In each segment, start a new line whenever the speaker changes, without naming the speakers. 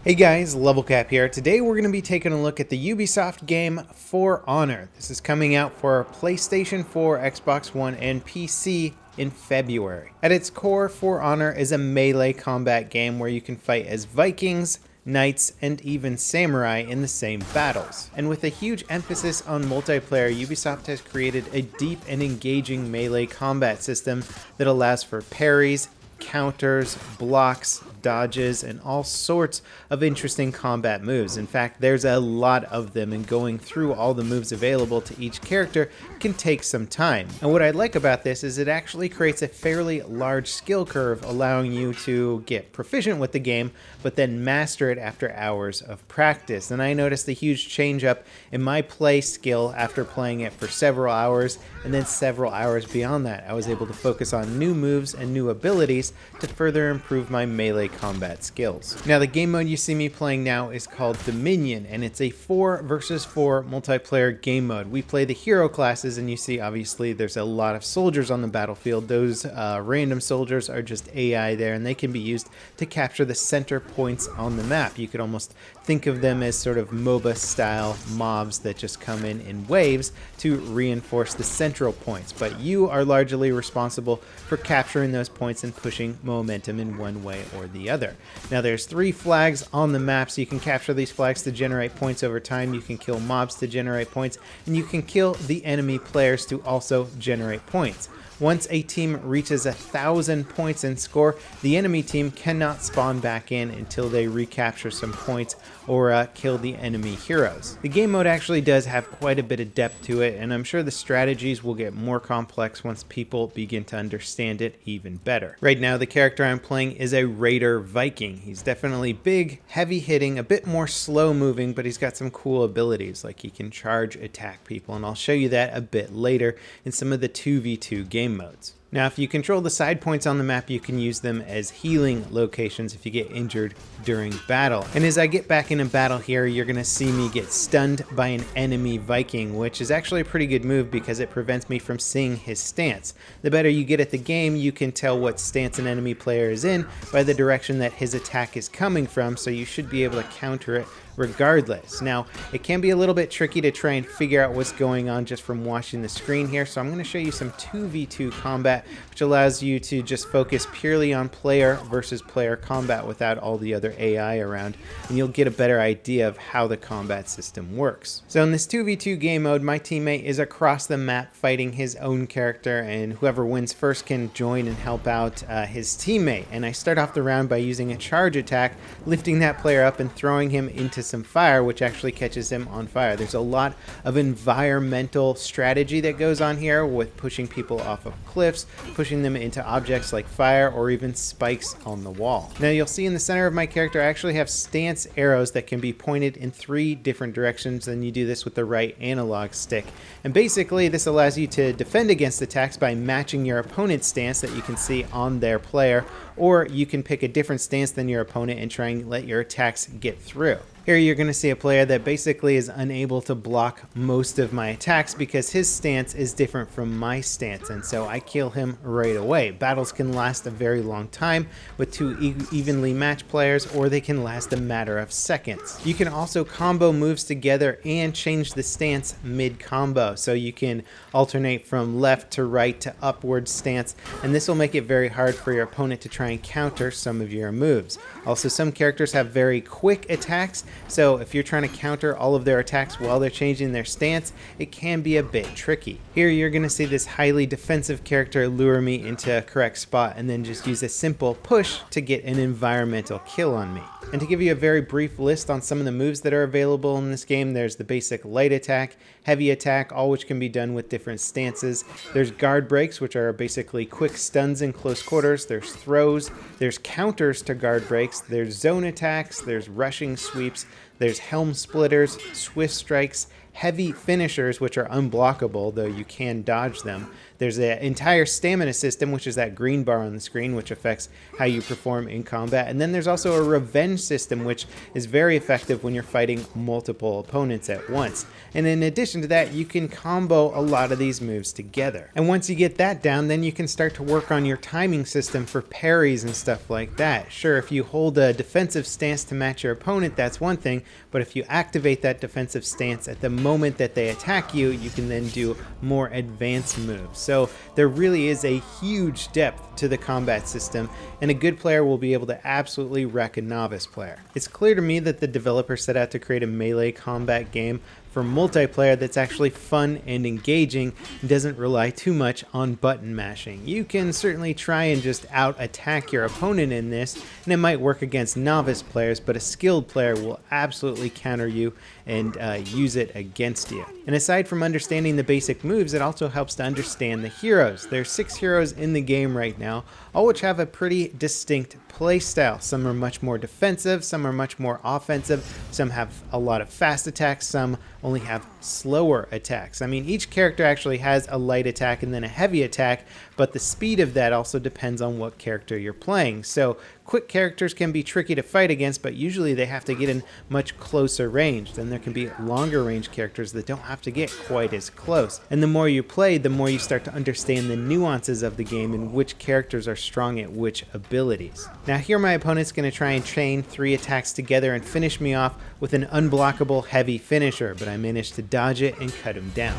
Hey guys, Level Cap here. Today we're going to be taking a look at the Ubisoft game For Honor. This is coming out for PlayStation 4, Xbox One, and PC in February. At its core, For Honor is a melee combat game where you can fight as Vikings, knights, and even samurai in the same battles. And with a huge emphasis on multiplayer, Ubisoft has created a deep and engaging melee combat system that allows for parries, counters, blocks, dodges, and all sorts of interesting combat moves. In fact, there's a lot of them, and going through all the moves available to each character can take some time. And what I like about this is it actually creates a fairly large skill curve, allowing you to get proficient with the game, but then master it after hours of practice. And I noticed a huge change up in my play skill after playing it for several hours, and then several hours beyond that. I was able to focus on new moves and new abilities to further improve my melee combat skills. Now, the game mode you see me playing now is called Dominion, and it's a 4 versus 4 multiplayer game mode. We play the hero classes, and you see obviously there's a lot of soldiers on the battlefield. Those random soldiers are just AI there, and they can be used to capture the center points on the map. You could almost think of them as sort of MOBA style mobs that just come in waves to reinforce the central points, but you are largely responsible for capturing those points and pushing momentum in one way or the other. Now, there's 3 flags on the map, so you can capture these flags to generate points over time. You can kill mobs to generate points, and you can kill the enemy players to also generate points. Once a team reaches 1,000 points in score, the enemy team cannot spawn back in until they recapture some points or kill the enemy heroes. The game mode actually does have quite a bit of depth to it, and I'm sure the strategies will get more complex once people begin to understand it even better. Right now, the character I'm playing is a Raider Viking. He's definitely big, heavy hitting, a bit more slow moving, but he's got some cool abilities, like he can charge attack people, and I'll show you that a bit later in some of the 2v2 game modes. Now, if you control the side points on the map, you can use them as healing locations if you get injured during battle. And as I get back into battle here, you're going to see me get stunned by an enemy Viking, which is actually a pretty good move because it prevents me from seeing his stance. The better you get at the game, you can tell what stance an enemy player is in by the direction that his attack is coming from, so you should be able to counter it regardless. Now, it can be a little bit tricky to try and figure out what's going on just from watching the screen here, so I'm going to show you some 2v2 combat, which allows you to just focus purely on player versus player combat without all the other AI around, and you'll get a better idea of how the combat system works. So in this 2v2 game mode, my teammate is across the map fighting his own character, and whoever wins first can join and help out his teammate. And I start off the round by using a charge attack, lifting that player up and throwing him into some fire, which actually catches him on fire. There's a lot of environmental strategy that goes on here with pushing people off of cliffs, pushing them into objects like fire, or even spikes on the wall. Now, you'll see in the center of my character, I actually have stance arrows that can be pointed in 3 different directions, and you do this with the right analog stick. And basically, this allows you to defend against attacks by matching your opponent's stance that you can see on their player, or you can pick a different stance than your opponent and try and let your attacks get through. Here you're going to see a player that basically is unable to block most of my attacks because his stance is different from my stance, and so I kill him right away. Battles can last a very long time with 2 evenly matched players, or they can last a matter of seconds. You can also combo moves together and change the stance mid-combo, so you can alternate from left to right to upward stance, and this will make it very hard for your opponent to try and counter some of your moves. Also, some characters have very quick attacks, so if you're trying to counter all of their attacks while they're changing their stance, it can be a bit tricky. Here you're going to see this highly defensive character lure me into a correct spot and then just use a simple push to get an environmental kill on me. And to give you a very brief list on some of the moves that are available in this game, there's the basic light attack, heavy attack, all which can be done with different stances. There's guard breaks, which are basically quick stuns in close quarters. There's throws, there's counters to guard breaks, there's zone attacks, there's rushing sweeps, There's helm splitters, swift strikes, heavy finishers, which are unblockable, though you can dodge them. There's an entire stamina system, which is that green bar on the screen, which affects how you perform in combat. And then there's also a revenge system, which is very effective when you're fighting multiple opponents at once. And in addition to that, you can combo a lot of these moves together. And once you get that down, then you can start to work on your timing system for parries and stuff like that. Sure, if you hold a defensive stance to match your opponent, that's one thing, but if you activate that defensive stance at the moment that they attack you, you can then do more advanced moves. So there really is a huge depth to the combat system, and a good player will be able to absolutely wreck a novice player. It's clear to me that the developer set out to create a melee combat game for multiplayer that's actually fun and engaging and doesn't rely too much on button mashing. You can certainly try and just out-attack your opponent in this, and it might work against novice players, but a skilled player will absolutely counter you and use it against you. And aside from understanding the basic moves, it also helps to understand the heroes. There's 6 heroes in the game right now, all which have a pretty distinct playstyle. Some are much more defensive, some are much more offensive, some have a lot of fast attacks, some only have slower attacks. I mean, each character actually has a light attack and then a heavy attack, but the speed of that also depends on what character you're playing. So quick characters can be tricky to fight against, but usually they have to get in much closer range. Then there can be longer range characters that don't have to get quite as close. And the more you play, the more you start to understand the nuances of the game and which characters are strong at which abilities. Now here my opponent's going to try and chain 3 attacks together and finish me off with an unblockable heavy finisher, but I managed to dodge it and cut him down.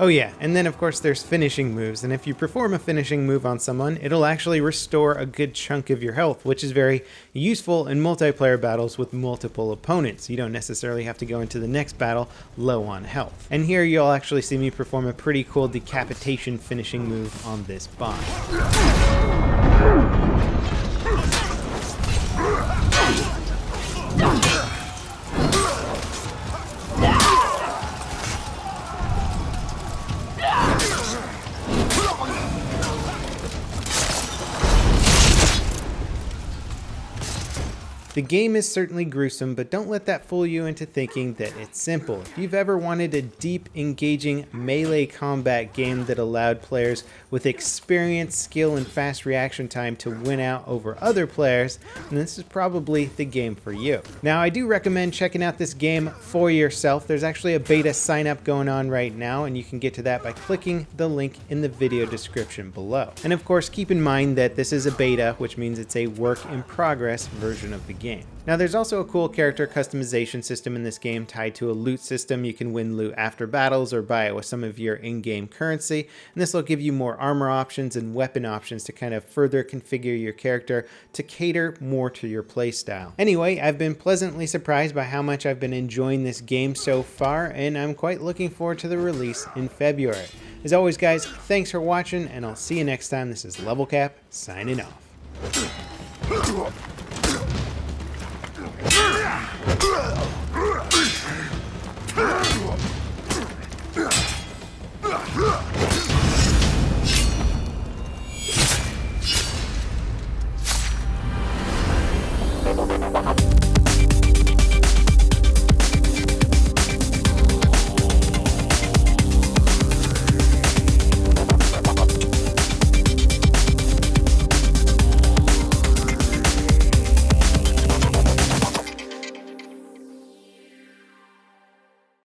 Oh yeah, and then of course there's finishing moves, and if you perform a finishing move on someone, it'll actually restore a good chunk of your health, which is very useful in multiplayer battles with multiple opponents. You don't necessarily have to go into the next battle low on health. And here you'll actually see me perform a pretty cool decapitation finishing move on this boss. The game is certainly gruesome, but don't let that fool you into thinking that it's simple. If you've ever wanted a deep, engaging melee combat game that allowed players with experience, skill, and fast reaction time to win out over other players, then this is probably the game for you. Now, I do recommend checking out this game for yourself. There's actually a beta sign up going on right now, and you can get to that by clicking the link in the video description below. And of course, keep in mind that this is a beta, which means it's a work in progress version of the game. Now there's also a cool character customization system in this game tied to a loot system. You can win loot after battles or buy it with some of your in-game currency, and this will give you more armor options and weapon options to kind of further configure your character to cater more to your playstyle. Anyway, I've been pleasantly surprised by how much I've been enjoying this game so far, and I'm quite looking forward to the release in February. As always guys, thanks for watching, and I'll see you next time. This is Level Cap signing off.